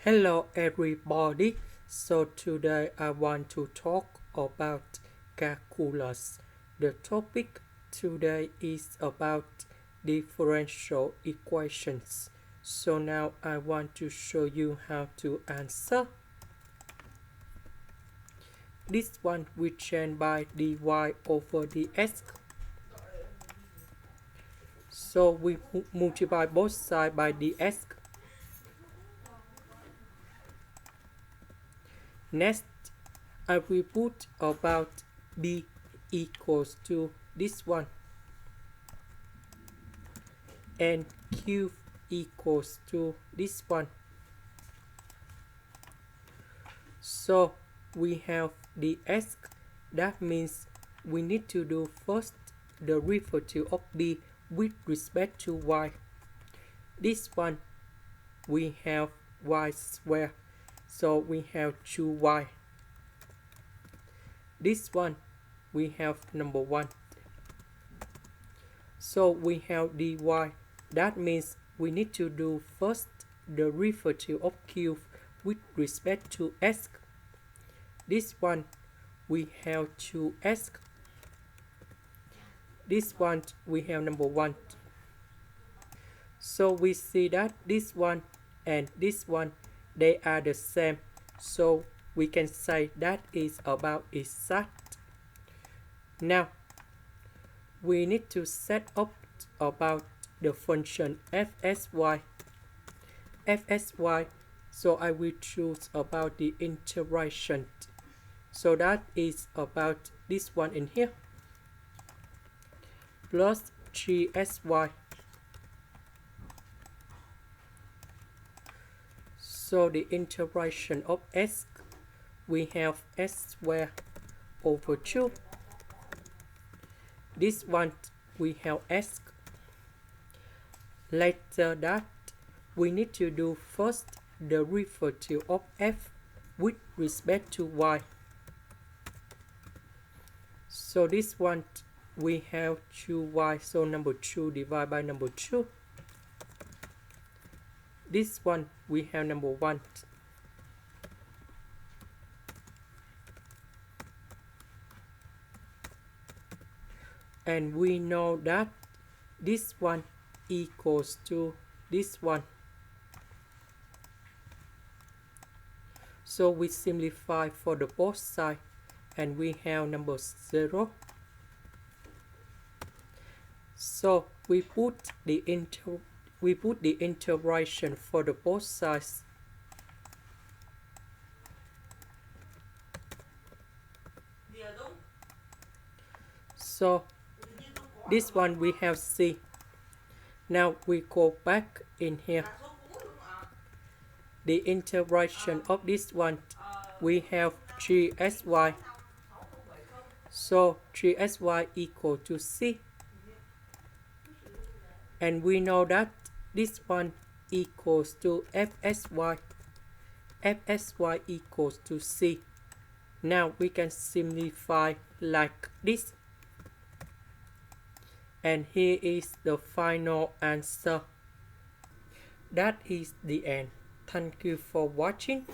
Hello everybody. So today I want to talk about calculus. The topic today is about differential equations. So now I want to show you how to answer. This one we change by dy over dx. So we multiply both sides by dx. Next, I will put about b equals to this one and q equals to this one. So we have dx. That means we need to do first the derivative of b with respect to y. This one we have y squared. So we have 2y. This one we have number 1. So we have dy. That means we need to do first the derivative of q with respect to s. This one we have 2s. This one we have number 1. So we see that this one and this one, they are the same. So we can say that is about exact. Now we need to set up about the function fsy. So I will choose about the integration. So that is about this one in here plus 3sy. So the integration of s, we have s squared over 2. This one we have s. Later that we need to do first the derivative of f with respect to y. So this one we have 2y, so number 2 divided by number 2. This one we have number 1. And we know that this one equals to this one. So we simplify for the both sides and we have number 0. So we put the integration for the both sides. So this one we have c. Now we go back in here. The integration of this one we have 3sy. So 3sy equal to c. And we know that this one equals to fsy. Fsy equals to c. Now we can simplify like this. And here is the final answer. That is the end. Thank you for watching.